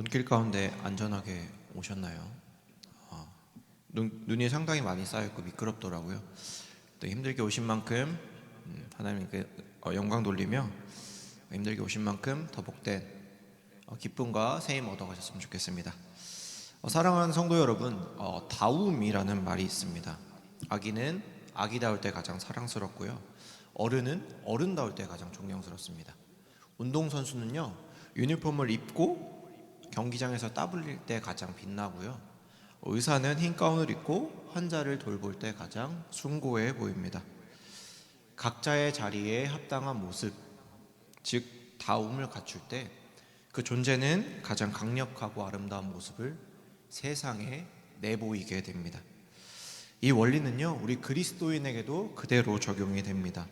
눈길 가운데 안전하게 오셨나요? 눈이 상당히 많이 쌓여있고 미끄럽더라고요. 또 힘들게 오신 만큼 하나님께 영광 돌리며 힘들게 오신 만큼 더 복된 기쁨과 세임 얻어가셨으면 좋겠습니다. 사랑하는 성도 여러분, 다움이라는 말이 있습니다. 아기는 아기다울 때 가장 사랑스럽고요, 어른은 어른다울 때 가장 존경스럽습니다. 운동선수는요, 유니폼을 입고 경기장에서 땀 흘릴 때 가장 빛나고요, 의사는 흰 가운을 입고 환자를 돌볼 때 가장 숭고해 보입니다. 각자의 자리에 합당한 모습, 즉 다움을 갖출 때 그 존재는 가장 강력하고 아름다운 모습을 세상에 내보이게 됩니다. 이 원리는요, 우리 그리스도인에게도 그대로 적용이 됩니다.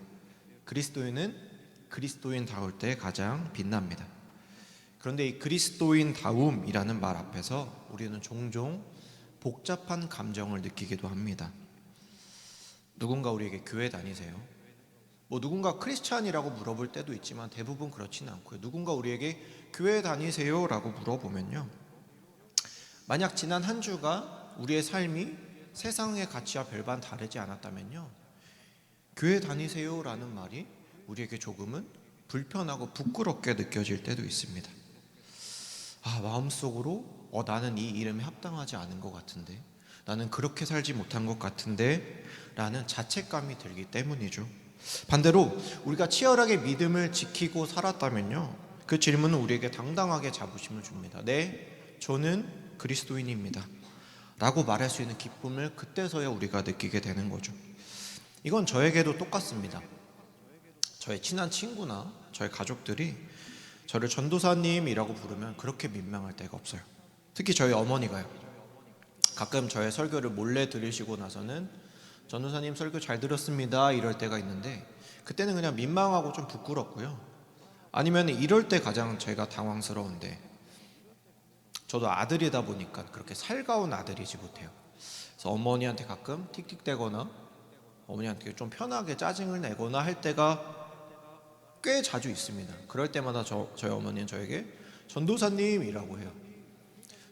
그리스도인은 그리스도인다울 때 가장 빛납니다. 그런데 이 그리스도인다움이라는 말 앞에서 우리는 종종 복잡한 감정을 느끼기도 합니다. 누군가 우리에게 교회 다니세요? 누군가 크리스찬이라고 물어볼 때도 있지만 대부분 그렇지는 않고요. 누군가 우리에게 교회 다니세요? 라고 물어보면요, 만약 지난 한 주가 우리의 삶이 세상의 가치와 별반 다르지 않았다면요, 교회 다니세요? 라는 말이 우리에게 조금은 불편하고 부끄럽게 느껴질 때도 있습니다. 마음속으로 나는 이 이름에 합당하지 않은 것 같은데, 나는 그렇게 살지 못한 것 같은데 라는 자책감이 들기 때문이죠. 반대로 우리가 치열하게 믿음을 지키고 살았다면요, 그 질문은 우리에게 당당하게 자부심을 줍니다. 네, 저는 그리스도인입니다 라고 말할 수 있는 기쁨을 그때서야 우리가 느끼게 되는 거죠. 이건 저에게도 똑같습니다. 저의 친한 친구나 저의 가족들이 저를 전도사님이라고 부르면 그렇게 민망할 때가 없어요. 특히 저희 어머니가요, 가끔 저의 설교를 몰래 들으시고 나서는 전도사님 설교 잘 들었습니다 이럴 때가 있는데, 그때는 그냥 민망하고 좀 부끄럽고요, 아니면 이럴 때 가장 제가 당황스러운데, 저도 아들이다 보니까 그렇게 살가운 아들이지 못해요. 그래서 어머니한테 가끔 틱틱대거나 어머니한테 좀 편하게 짜증을 내거나 할 때가 꽤 자주 있습니다. 그럴 때마다 저희 어머니는 저에게 전도사님이라고 해요.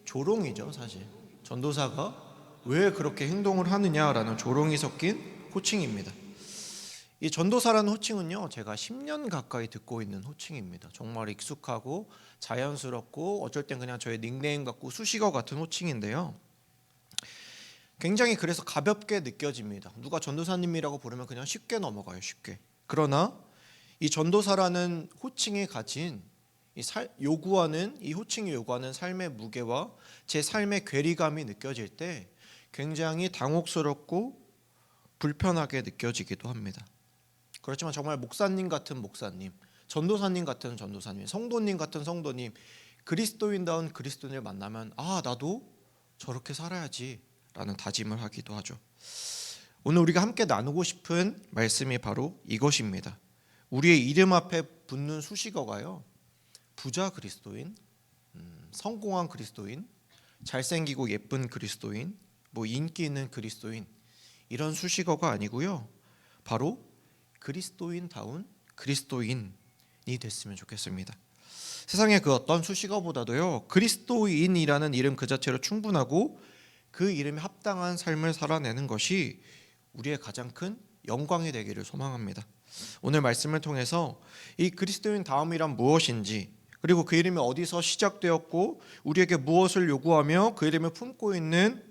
조롱이죠, 사실. 전도사가 왜 그렇게 행동을 하느냐라는 조롱이 섞인 호칭입니다. 이 전도사라는 호칭은요, 제가 10년 가까이 듣고 있는 호칭입니다. 정말 익숙하고 자연스럽고 어쩔 땐 그냥 저의 닉네임 같고 수식어 같은 호칭인데요, 굉장히 그래서 가볍게 느껴집니다. 누가 전도사님이라고 부르면 그냥 쉽게 넘어가요, 쉽게. 그러나 이 전도사라는 호칭이 가진 이 호칭이 요구하는 삶의 무게와 제 삶의 괴리감이 느껴질 때 굉장히 당혹스럽고 불편하게 느껴지기도 합니다. 그렇지만 정말 목사님 같은 목사님, 전도사님 같은 전도사님, 성도님 같은 성도님, 그리스도인다운 그리스도인을 만나면 나도 저렇게 살아야지 라는 다짐을 하기도 하죠. 오늘 우리가 함께 나누고 싶은 말씀이 바로 이것입니다. 우리의 이름 앞에 붙는 수식어가요, 부자 그리스도인, 성공한 그리스도인, 잘생기고 예쁜 그리스도인, 인기 있는 그리스도인, 이런 수식어가 아니고요, 바로 그리스도인다운 그리스도인이 됐으면 좋겠습니다. 세상의 그 어떤 수식어보다도요, 그리스도인이라는 이름 그 자체로 충분하고 그 이름에 합당한 삶을 살아내는 것이 우리의 가장 큰 영광이 되기를 소망합니다. 오늘 말씀을 통해서 이 그리스도인다움이란 무엇인지, 그리고 그 이름이 어디서 시작되었고 우리에게 무엇을 요구하며 그 이름을 품고 있는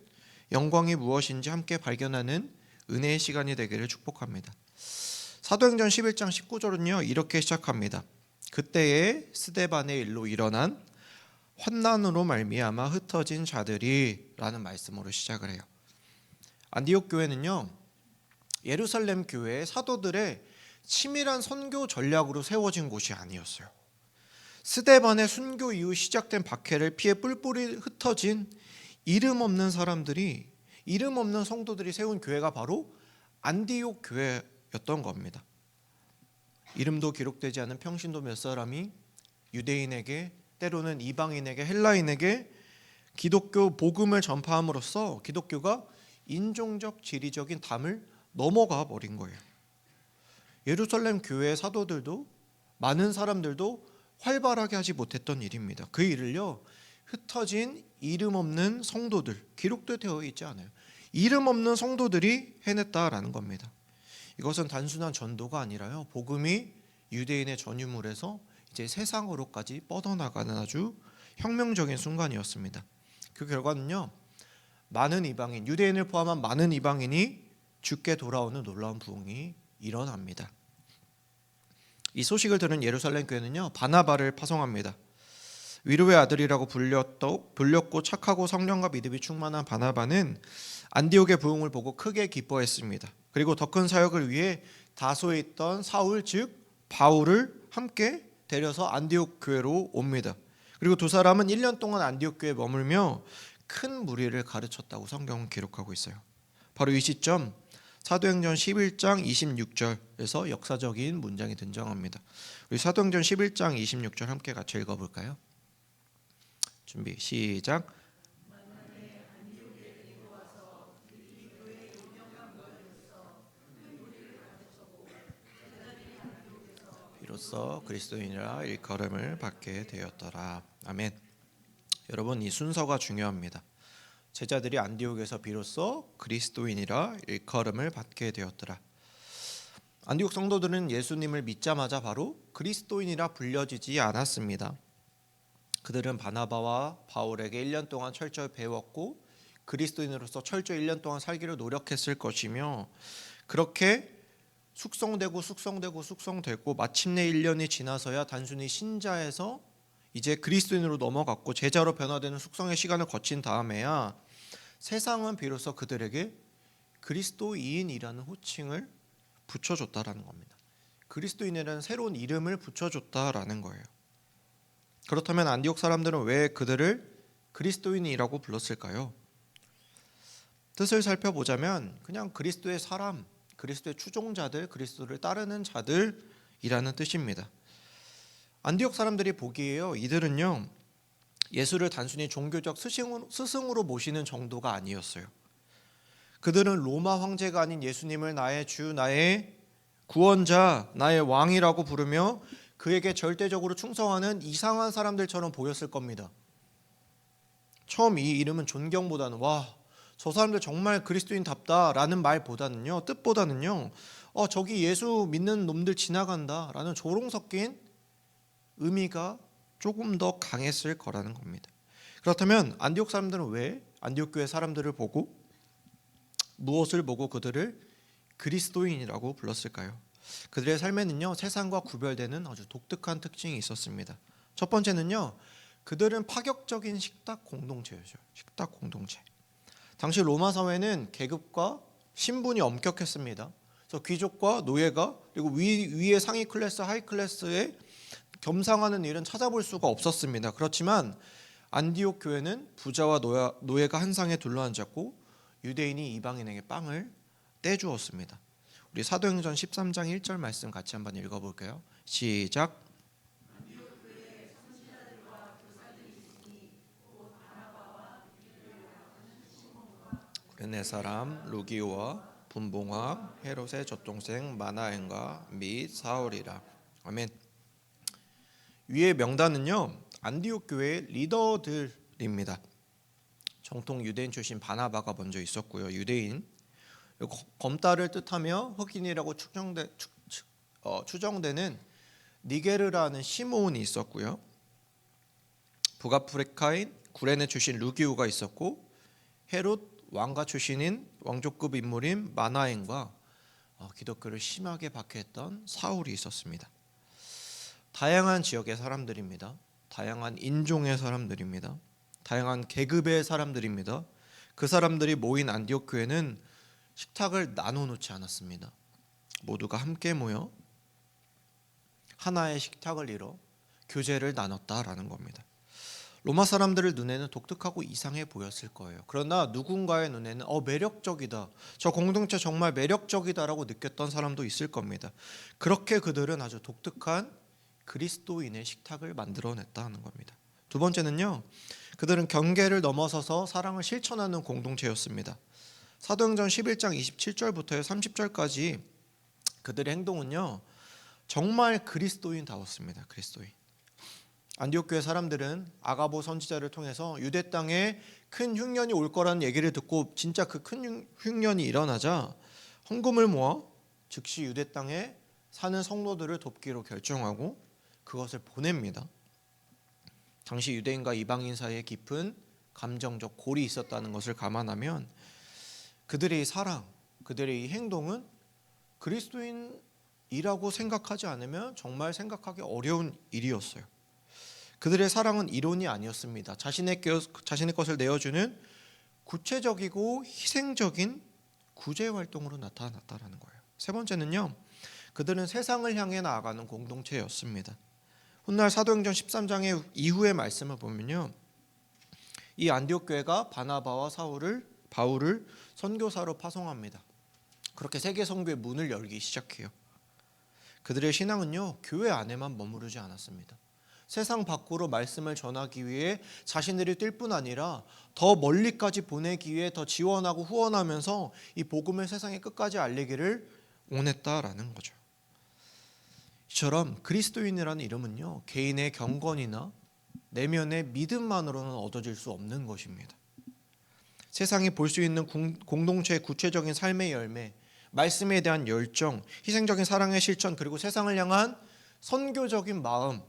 영광이 무엇인지 함께 발견하는 은혜의 시간이 되기를 축복합니다. 사도행전 11장 19절은요 이렇게 시작합니다. 그때에 스데반의 일로 일어난 환난으로 말미암아 흩어진 자들이 라는 말씀으로 시작을 해요. 안디옥 교회는요, 예루살렘 교회의 사도들의 치밀한 선교 전략으로 세워진 곳이 아니었어요. 스데반의 순교 이후 시작된 박해를 피해 뿔뿔이 흩어진 이름 없는 사람들이, 이름 없는 성도들이 세운 교회가 바로 안디옥 교회였던 겁니다. 이름도 기록되지 않은 평신도 몇 사람이 유대인에게, 때로는 이방인에게, 헬라인에게 기독교 복음을 전파함으로써 기독교가 인종적 지리적인 담을 넘어가 버린 거예요. 예루살렘 교회의 사도들도, 많은 사람들도 활발하게 하지 못했던 일입니다. 그 일을요 흩어진 이름 없는 성도들, 기록도 되어 있지 않아요. 이름 없는 성도들이 해냈다라는 겁니다. 이것은 단순한 전도가 아니라요, 복음이 유대인의 전유물에서 이제 세상으로까지 뻗어나가는 아주 혁명적인 순간이었습니다. 그 결과는요, 많은 이방인, 유대인을 포함한 많은 이방인이 주께 돌아오는 놀라운 부흥이 일어납니다. 이 소식을 들은 예루살렘 교회는요, 바나바를 파송합니다. 위로의 아들이라고 불렸고 착하고 성령과 믿음이 충만한 바나바는 안디옥의 부흥을 보고 크게 기뻐했습니다. 그리고 더 큰 사역을 위해 다소에 있던 사울 즉 바울을 함께 데려서 안디옥 교회로 옵니다. 그리고 두 사람은 1년 동안 안디옥 교회에 머물며 큰 무리를 가르쳤다고 성경은 기록하고 있어요. 바로 이 시점 사도행전 11장 26절에서 역사적인 문장이 등장합니다. 우리 사도행전 11장 26절 함께 같이 읽어볼까요? 준비 시작. 이로써 그리스도인이라 일컬음을 받게 되었더라. 아멘. 여러분, 이 순서가 중요합니다. 제자들이 안디옥에서 비로소 그리스도인이라 일컬음을 받게 되었더라. 안디옥 성도들은 예수님을 믿자마자 바로 그리스도인이라 불려지지 않았습니다. 그들은 바나바와 바울에게 1년 동안 철저히 배웠고 그리스도인으로서 철저히 1년 동안 살기를 노력했을 것이며, 그렇게 숙성되고 마침내 1년이 지나서야 단순히 신자에서 이제 그리스도인으로 넘어갔고 제자로 변화되는 숙성의 시간을 거친 다음에야 세상은 비로소 그들에게 그리스도인이라는 호칭을 붙여줬다라는 겁니다. 그리스도인이라는 새로운 이름을 붙여줬다라는 거예요. 그렇다면 안디옥 사람들은 왜 그들을 그리스도인이라고 불렀을까요? 뜻을 살펴보자면 그냥 그리스도의 사람, 그리스도의 추종자들, 그리스도를 따르는 자들이라는 뜻입니다. 안디옥 사람들이 보기에요, 이들은요 예수를 단순히 종교적 스승으로 모시는 정도가 아니었어요. 그들은 로마 황제가 아닌 예수님을 나의 주, 나의 구원자, 나의 왕이라고 부르며 그에게 절대적으로 충성하는 이상한 사람들처럼 보였을 겁니다. 처음 이 이름은 존경보다는 와, 저 사람들 정말 그리스도인답다라는 말보다는요, 뜻보다는요, 저기 예수 믿는 놈들 지나간다라는 조롱 섞인 의미가 조금 더 강했을 거라는 겁니다. 그렇다면 안디옥 사람들은 왜 안디옥 교회 사람들을 보고 무엇을 보고 그들을 그리스도인이라고 불렀을까요? 그들의 삶에는요 세상과 구별되는 아주 독특한 특징이 있었습니다. 첫 번째는요, 그들은 파격적인 식탁 공동체였죠. 식탁 공동체. 당시 로마 사회는 계급과 신분이 엄격했습니다. 그래서 귀족과 노예가 그리고 위의 상위 클래스, 하이 클래스의 겸상하는 일은 찾아볼 수가 없었습니다. 그렇지만 안디옥 교회는 부자와 노예가 한 상에 둘러앉았고 유대인이 이방인에게 빵을 떼주었습니다. 우리 사도행전 13장 1절 말씀 같이 한번 읽어볼까요? 시작. 구레네 사람 루기오와 분봉왕 헤롯의 젖동생 마나엔과 및 사울이라. 아멘. 위의 명단은요 안디옥 교회의 리더들입니다. 정통 유대인 출신 바나바가 먼저 있었고요. 유대인, 검다를 뜻하며 흑인이라고 추정되는 니게르라는 시므온이 있었고요. 북아프리카인 구레네 출신 루기우가 있었고, 헤롯 왕가 출신인 왕족급 인물인 마나엔과 기독교를 심하게 박해했던 사울이 있었습니다. 다양한 지역의 사람들입니다. 다양한 인종의 사람들입니다. 다양한 계급의 사람들입니다. 그 사람들이 모인 안디옥 교회는 식탁을 나눠놓지 않았습니다. 모두가 함께 모여 하나의 식탁을 이뤄 교제를 나눴다라는 겁니다. 로마 사람들의 눈에는 독특하고 이상해 보였을 거예요. 그러나 누군가의 눈에는 매력적이다, 저 공동체 정말 매력적이다라고 느꼈던 사람도 있을 겁니다. 그렇게 그들은 아주 독특한 그리스도인의 식탁을 만들어냈다는 겁니다. 두 번째는요, 그들은 경계를 넘어서서 사랑을 실천하는 공동체였습니다. 사도행전 11장 27절부터 30절까지 그들의 행동은요 정말 그리스도인다웠습니다. 그리스도인. 안디옥 교회 사람들은 아가보 선지자를 통해서 유대 땅에 큰 흉년이 올 거라는 얘기를 듣고 진짜 그 큰 흉년이 일어나자 헌금을 모아 즉시 유대 땅에 사는 성도들을 돕기로 결정하고 그것을 보냅니다. 당시 유대인과 이방인 사이에 깊은 감정적 골이 있었다는 것을 감안하면 그들의 이 사랑, 그들의 이 행동은 그리스도인이라고 생각하지 않으면 정말 생각하기 어려운 일이었어요. 그들의 사랑은 이론이 아니었습니다. 자신의 것을 내어주는 구체적이고 희생적인 구제 활동으로 나타났다는 거예요. 세 번째는요, 그들은 세상을 향해 나아가는 공동체였습니다. 훗날 사도행전 13장의 이후의 말씀을 보면요, 이 안디옥 교회가 바나바와 바울을 선교사로 파송합니다. 그렇게 세계 선교의 문을 열기 시작해요. 그들의 신앙은요, 교회 안에만 머무르지 않았습니다. 세상 밖으로 말씀을 전하기 위해 자신들이 뛸 뿐 아니라 더 멀리까지 보내기 위해 더 지원하고 후원하면서 이 복음을 세상의 끝까지 알리기를 원했다라는 거죠. 이처럼 그리스도인이라는 이름은요, 개인의 경건이나 내면의 믿음만으로는 얻어질 수 없는 것입니다. 세상이 볼 수 있는 공동체의 구체적인 삶의 열매, 말씀에 대한 열정, 희생적인 사랑의 실천, 그리고 세상을 향한 선교적인 마음,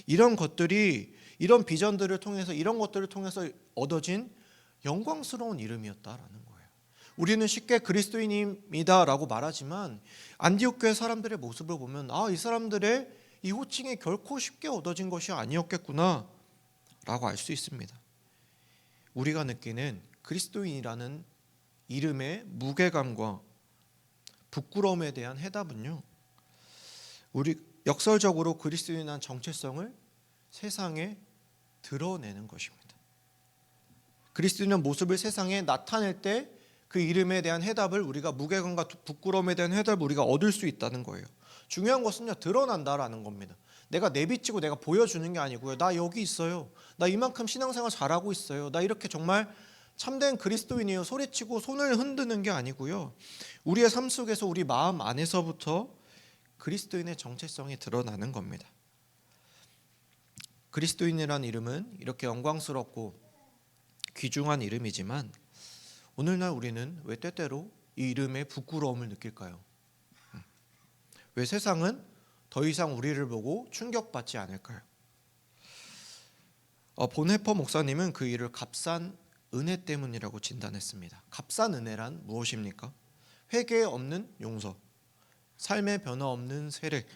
이런 비전들을 통해서, 이런 것들을 통해서 얻어진 영광스러운 이름이었다라는 거예요. 우리는 쉽게 그리스도인입니다라고 말하지만 안디옥 교회 사람들의 모습을 보면 이 사람들의 이 호칭이 결코 쉽게 얻어진 것이 아니었겠구나 라고 알 수 있습니다. 우리가 느끼는 그리스도인이라는 이름의 무게감과 부끄러움에 대한 해답은요, 우리 역설적으로 그리스도인한 정체성을 세상에 드러내는 것입니다. 그리스도인의 모습을 세상에 나타낼 때 그 이름에 대한 해답을, 우리가 무게감과 부끄러움에 대한 해답을 우리가 얻을 수 있다는 거예요. 중요한 것은요, 드러난다라는 겁니다. 내가 내비치고 내가 보여주는 게 아니고요, 나 여기 있어요, 나 이만큼 신앙생활 잘하고 있어요, 나 이렇게 정말 참된 그리스도인이에요, 소리치고 손을 흔드는 게 아니고요, 우리의 삶 속에서 우리 마음 안에서부터 그리스도인의 정체성이 드러나는 겁니다. 그리스도인이라는 이름은 이렇게 영광스럽고 귀중한 이름이지만 오늘날 우리는 왜 때때로 이 이름의 부끄러움을 느낄까요? 왜 세상은 더 이상 우리를 보고 충격받지 않을까요? 본해퍼 목사님은 그 일을 값싼 은혜 때문이라고 진단했습니다. 값싼 은혜란 무엇입니까? 회개 없는 용서, 삶의 변화 없는 세례,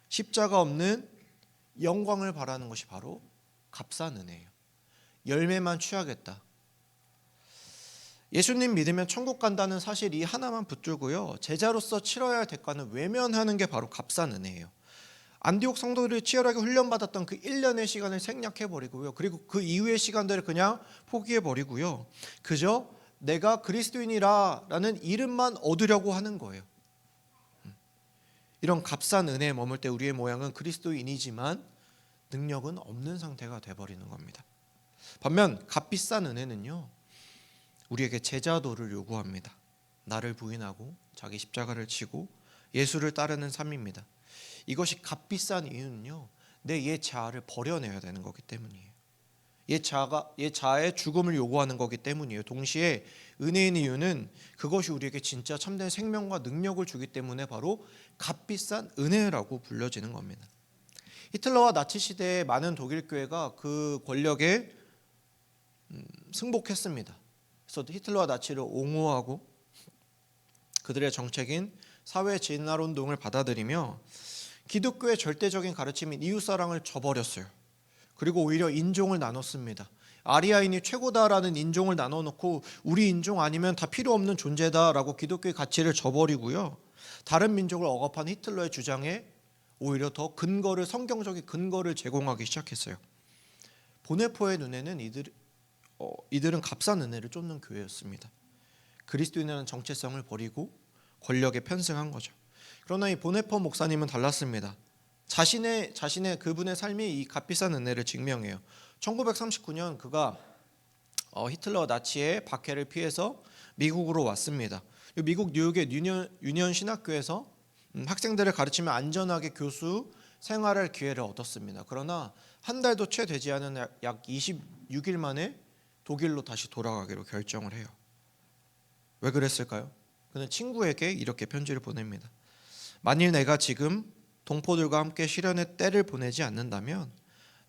십자가 없는 영광을 바라는 것이 바로 값싼 은혜예요. 열매만 취하겠다, 예수님 믿으면 천국 간다는 사실 이 하나만 붙들고요, 제자로서 치러야 할 대가는 외면하는 게 바로 값싼 은혜예요. 안디옥 성도들이 치열하게 훈련받았던 그 1년의 시간을 생략해버리고요, 그리고 그 이후의 시간들을 그냥 포기해버리고요, 그저 내가 그리스도인이라는 이름만 얻으려고 하는 거예요. 이런 값싼 은혜에 머물 때 우리의 모양은 그리스도인이지만 능력은 없는 상태가 돼버리는 겁니다. 반면 값비싼 은혜는요, 우리에게 제자도를 요구합니다. 나를 부인하고 자기 십자가를 지고 예수를 따르는 삶입니다. 이것이 값비싼 이유는요, 내 옛 자아를 버려내야 되는 거기 때문이에요. 옛 자아의 죽음을 요구하는 거기 때문이에요. 동시에 은혜인 이유는 그것이 우리에게 진짜 참된 생명과 능력을 주기 때문에 바로 값비싼 은혜라고 불려지는 겁니다. 히틀러와 나치 시대의 많은 독일 교회가 그 권력에 승복했습니다. 그래서 히틀러와 나치를 옹호하고 그들의 정책인 사회 진화운동을 받아들이며 기독교의 절대적인 가르침인 이웃사랑을 저버렸어요. 그리고 오히려 인종을 나눴습니다. 아리아인이 최고다라는 인종을 나눠놓고 우리 인종 아니면 다 필요 없는 존재다라고 기독교의 가치를 저버리고요, 다른 민족을 억압한 히틀러의 주장에 오히려 더 성경적인 근거를 제공하기 시작했어요. 보네포의 눈에는 이들은 값싼 은혜를 쫓는 교회였습니다. 그리스도인이라는 정체성을 버리고 권력에 편승한 거죠. 그러나 이 보네포 목사님은 달랐습니다. 자신의 그분의 삶이 이 값비싼 은혜를 증명해요. 1939년 그가 히틀러 나치의 박해를 피해서 미국으로 왔습니다. 미국 뉴욕의 유니언 신학교에서 학생들을 가르치며 안전하게 교수 생활할 기회를 얻었습니다. 그러나 한 달도 채 되지 않은 약 26일 만에 독일로 다시 돌아가기로 결정을 해요. 왜 그랬을까요? 그는 친구에게 이렇게 편지를 보냅니다. 만일 내가 지금 동포들과 함께 실현의 때를 보내지 않는다면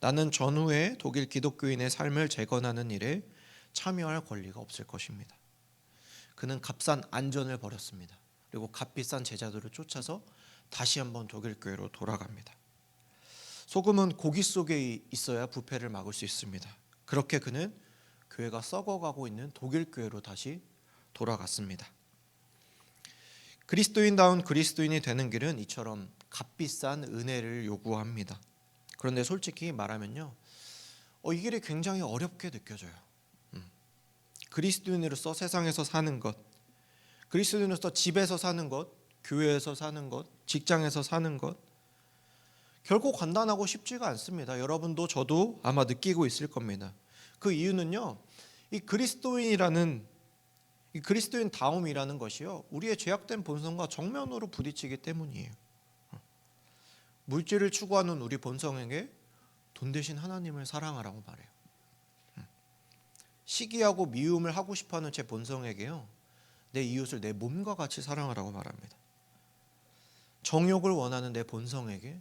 나는 전후에 독일 기독교인의 삶을 재건하는 일에 참여할 권리가 없을 것입니다. 그는 값싼 안전을 버렸습니다. 그리고 값비싼 제자들을 쫓아서 다시 한번 독일 교회로 돌아갑니다. 소금은 고기 속에 있어야 부패를 막을 수 있습니다. 그렇게 그는 교회가 썩어가고 있는 독일 교회로 다시 돌아갔습니다. 그리스도인다운 그리스도인이 되는 길은 이처럼 값비싼 은혜를 요구합니다. 그런데 솔직히 말하면요, 이 길이 굉장히 어렵게 느껴져요. 그리스도인으로서 세상에서 사는 것, 그리스도인으로서 집에서 사는 것, 교회에서 사는 것, 직장에서 사는 것, 결코 간단하고 쉽지가 않습니다. 여러분도 저도 아마 느끼고 있을 겁니다. 그 이유는요, 이 그리스도인이라는, 이 그리스도인 다움이라는 것이요, 우리의 죄악된 본성과 정면으로 부딪히기 때문이에요. 물질을 추구하는 우리 본성에게 돈 대신 하나님을 사랑하라고 말해요. 시기하고 미움을 하고 싶어하는 제 본성에게요, 내 이웃을 내 몸과 같이 사랑하라고 말합니다. 정욕을 원하는 내 본성에게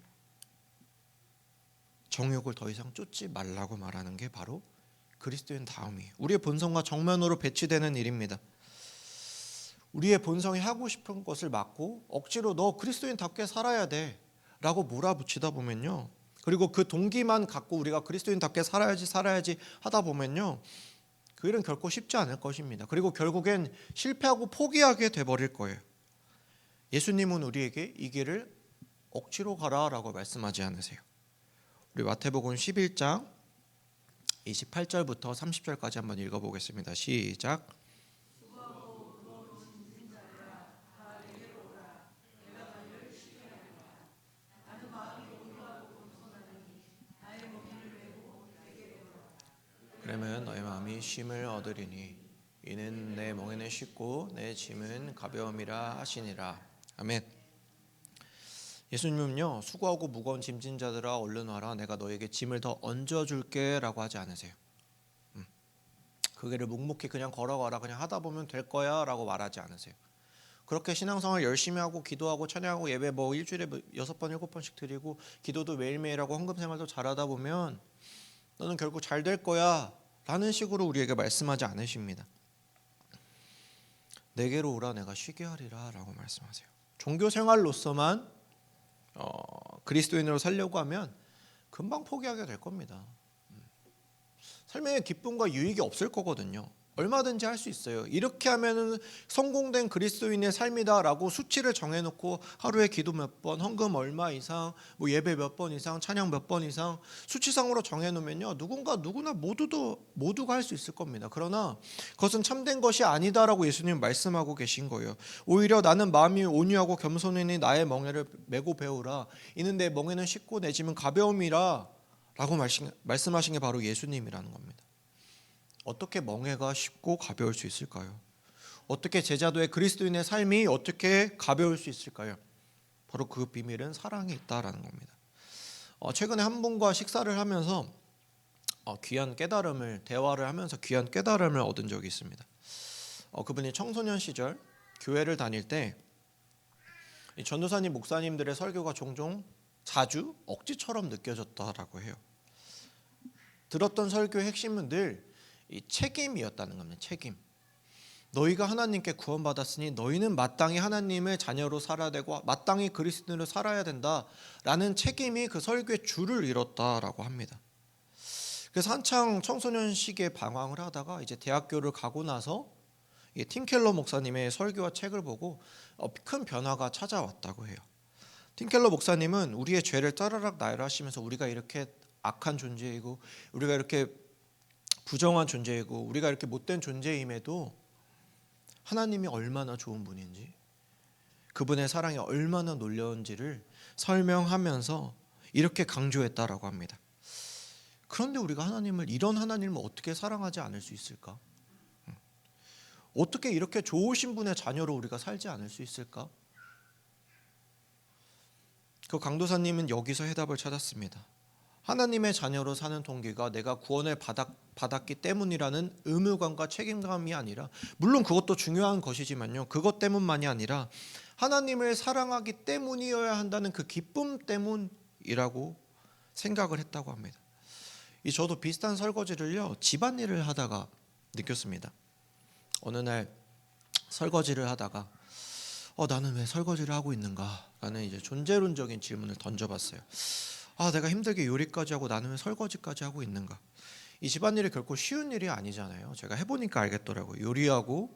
정욕을 더 이상 쫓지 말라고 말하는 게 바로 그리스도인 다움이에요. 우리의 본성과 정면으로 배치되는 일입니다. 우리의 본성이 하고 싶은 것을 막고 억지로 너 그리스도인답게 살아야 돼 라고 몰아붙이다 보면요, 그리고 그 동기만 갖고 우리가 그리스도인답게 살아야지 하다 보면요, 그 일은 결코 쉽지 않을 것입니다. 그리고 결국엔 실패하고 포기하게 돼버릴 거예요. 예수님은 우리에게 이 길을 억지로 가라라고 말씀하지 않으세요. 우리 마태복음 11장 28절부터 30절까지 한번 읽어보겠습니다. 시작. 그러면 너희 마음이 쉼을 얻으리니 이는 내 멍에는 쉽고 내 짐은 가벼움이라 하시니라. 아멘. 예수님은요, 수고하고 무거운 짐진 자들아 얼른 와라, 내가 너에게 짐을 더 얹어줄게 라고 하지 않으세요. 그 길을 묵묵히 그냥 걸어가라, 그냥 하다 보면 될 거야 라고 말하지 않으세요. 그렇게 신앙생활 열심히 하고 기도하고 찬양하고 예배 일주일에 6번 7번씩 드리고 기도도 매일매일 하고 헌금생활도 잘하다 보면 너는 결국 잘 될 거야 라는 식으로 우리에게 말씀하지 않으십니다. 내게로 오라, 내가 쉬게 하리라 라고 말씀하세요. 종교생활로서만 그리스도인으로 살려고 하면 금방 포기하게 될 겁니다. 삶의 기쁨과 유익이 없을 거거든요. 얼마든지 할 수 있어요. 이렇게 하면 성공된 그리스도인의 삶이다라고 수치를 정해놓고 하루에 기도 몇 번, 헌금 얼마 이상, 예배 몇 번 이상, 찬양 몇 번 이상 수치상으로 정해놓으면요, 누구나 모두가 할 수 있을 겁니다. 그러나 그것은 참된 것이 아니다라고 예수님 말씀하고 계신 거예요. 오히려 나는 마음이 온유하고 겸손이니 나의 멍에를 메고 배우라. 이는 내 멍에는 쉽고 내 짐은 가벼움이라 라고 말씀하신 게 바로 예수님이라는 겁니다. 어떻게 멍에가 쉽고 가벼울 수 있을까요? 어떻게 제자도의 그리스도인의 삶이 어떻게 가벼울 수 있을까요? 바로 그 비밀은 사랑에 있다라는 겁니다. 최근에 한 분과 식사를 하면서 대화를 하면서 귀한 깨달음을 얻은 적이 있습니다. 그분이 청소년 시절 교회를 다닐 때 전도사님 목사님들의 설교가 자주 억지처럼 느껴졌다라고 해요. 들었던 설교의 핵심은 늘 이 책임이었다는 겁니다. 책임. 너희가 하나님께 구원받았으니 너희는 마땅히 하나님의 자녀로 살아야 되고 마땅히 그리스도인으로 살아야 된다라는 책임이 그 설교의 줄을 이뤘다라고 합니다. 그래서 한창 청소년 시기에 방황을 하다가 이제 대학교를 가고 나서 팀 켈러 목사님의 설교와 책을 보고 큰 변화가 찾아왔다고 해요. 팀 켈러 목사님은 우리의 죄를 따라락 나열하시면서 우리가 이렇게 악한 존재이고 우리가 이렇게 부정한 존재이고 우리가 이렇게 못된 존재임에도 하나님이 얼마나 좋은 분인지, 그분의 사랑이 얼마나 놀라운지를 설명하면서 이렇게 강조했다라고 합니다. 그런데 우리가 이런 하나님을 어떻게 사랑하지 않을 수 있을까? 어떻게 이렇게 좋으신 분의 자녀로 우리가 살지 않을 수 있을까? 그 강도사님은 여기서 해답을 찾았습니다. 하나님의 자녀로 사는 동기가 내가 구원을 받았기 때문이라는 의무감과 책임감이 아니라, 물론 그것도 중요한 것이지만요, 그것 때문만이 아니라 하나님을 사랑하기 때문이어야 한다는 그 기쁨 때문이라고 생각을 했다고 합니다. 저도 비슷한 설거지를요, 집안일을 하다가 느꼈습니다. 어느 날 설거지를 하다가 나는 왜 설거지를 하고 있는가 라는 존재론적인 질문을 던져봤어요. 내가 힘들게 요리까지 하고 나는 왜 설거지까지 하고 있는가. 이 집안일이 결코 쉬운 일이 아니잖아요. 제가 해보니까 알겠더라고요. 요리하고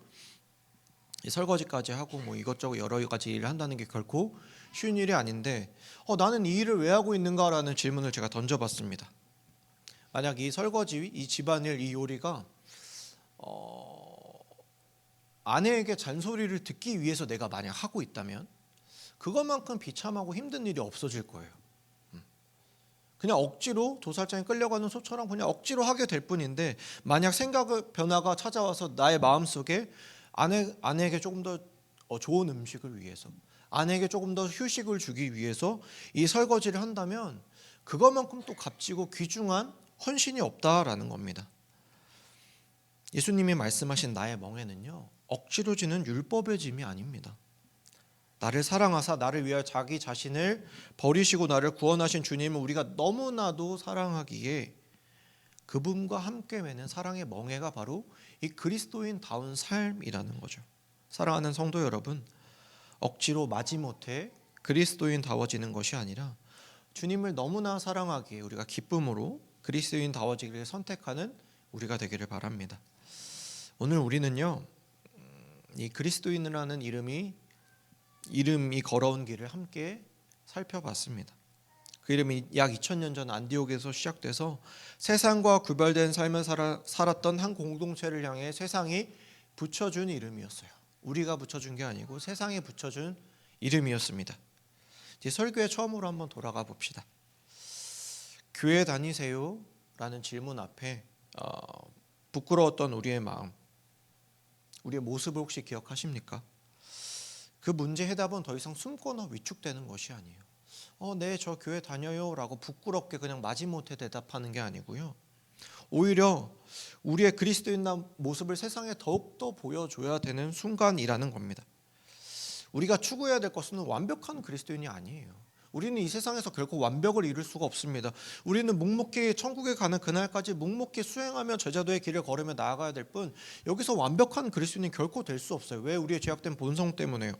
이 설거지까지 하고 뭐 이것저것 여러 가지 일을 한다는 게 결코 쉬운 일이 아닌데 나는 이 일을 왜 하고 있는가라는 질문을 제가 던져봤습니다. 만약 이 설거지, 이 집안일, 이 요리가 아내에게 잔소리를 듣기 위해서 내가 만약 하고 있다면 그것만큼 비참하고 힘든 일이 없어질 거예요. 그냥 억지로 도살장에 끌려가는 소처럼 그냥 억지로 하게 될 뿐인데, 만약 생각의 변화가 찾아와서 나의 마음속에 아내에게 조금 더 좋은 음식을 위해서, 아내에게 조금 더 휴식을 주기 위해서 이 설거지를 한다면 그것만큼 또 값지고 귀중한 헌신이 없다라는 겁니다. 예수님이 말씀하신 나의 멍에는요, 억지로 지는 율법의 짐이 아닙니다. 나를 사랑하사 나를 위하여 자기 자신을 버리시고 나를 구원하신 주님을 우리가 너무나도 사랑하기에 그분과 함께 매는 사랑의 멍에가 바로 이 그리스도인다운 삶이라는 거죠. 사랑하는 성도 여러분, 억지로 마지못해 그리스도인다워지는 것이 아니라 주님을 너무나 사랑하기에 우리가 기쁨으로 그리스도인다워지기를 선택하는 우리가 되기를 바랍니다. 오늘 우리는요, 이 그리스도인이라는 이름이 걸어온 길을 함께 살펴봤습니다. 그 이름이 약 2000년 전 안디옥에서 시작돼서 세상과 구별된 삶을 살았던 한 공동체를 향해 세상이 붙여준 이름이었어요. 우리가 붙여준 게 아니고 세상이 붙여준 이름이었습니다. 이제 설교에 처음으로 한번 돌아가 봅시다. 교회 다니세요? 라는 질문 앞에 부끄러웠던 우리의 마음, 우리의 모습을 혹시 기억하십니까? 그 문제 해답은 더 이상 숨거나 위축되는 것이 아니에요. 네, 저 교회 다녀요 라고 부끄럽게 그냥 마지못해 대답하는 게 아니고요, 오히려 우리의 그리스도인 모습을 세상에 더욱더 보여줘야 되는 순간이라는 겁니다. 우리가 추구해야 될 것은 완벽한 그리스도인이 아니에요. 우리는 이 세상에서 결코 완벽을 이룰 수가 없습니다. 우리는 묵묵히 천국에 가는 그날까지 묵묵히 수행하며 제자도의 길을 걸으며 나아가야 될 뿐, 여기서 완벽한 그리스도인이 결코 될 수 없어요. 왜? 우리의 죄악된 본성 때문에요.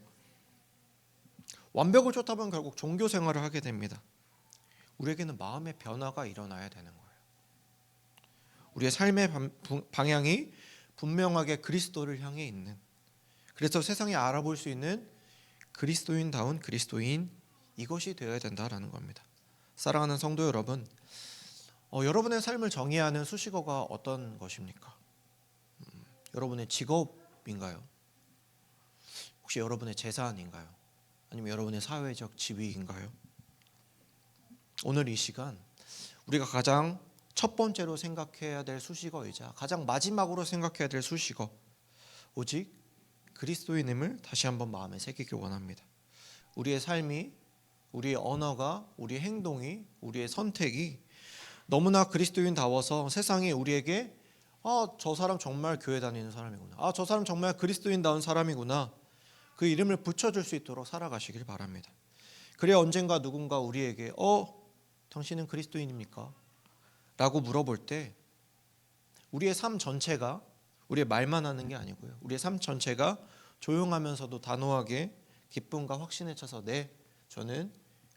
완벽을 쫓다 보면 결국 종교 생활을 하게 됩니다. 우리에게는 마음의 변화가 일어나야 되는 거예요. 우리의 삶의 방향이 분명하게 그리스도를 향해 있는, 그래서 세상이 알아볼 수 있는 그리스도인다운 그리스도인, 이것이 되어야 된다라는 겁니다. 사랑하는 성도 여러분, 여러분의 삶을 정의하는 수식어가 어떤 것입니까? 여러분의 직업인가요? 혹시 여러분의 재산인가요? 아니면 여러분의 사회적 지위인가요? 오늘 이 시간 우리가 가장 첫 번째로 생각해야 될 수식어이자 가장 마지막으로 생각해야 될 수식어, 오직 그리스도인임을 다시 한번 마음에 새기길 원합니다. 우리의 삶이, 우리의 언어가, 우리의 행동이, 우리의 선택이 너무나 그리스도인다워서 세상이 우리에게 저 사람 정말 교회 다니는 사람이구나, 저 사람 정말 그리스도인다운 사람이구나, 그 이름을 붙여줄 수 있도록 살아가시길 바랍니다. 그래야 언젠가 누군가 우리에게 당신은 그리스도인입니까? 라고 물어볼 때 우리의 삶 전체가 우리의 말만 하는 게 아니고요, 우리의 삶 전체가 조용하면서도 단호하게 기쁨과 확신에 차서 네, 저는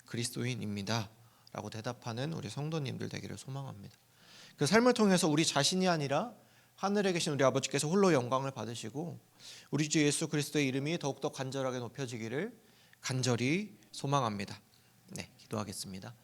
그리스도인입니다 라고 대답하는 우리 성도님들 되기를 소망합니다. 그 삶을 통해서 우리 자신이 아니라 하늘에 계신 우리 아버지께서 홀로 영광을 받으시고 우리 주 예수 그리스도의 이름이 더욱더 간절하게 높여지기를 간절히 소망합니다. 네, 기도하겠습니다.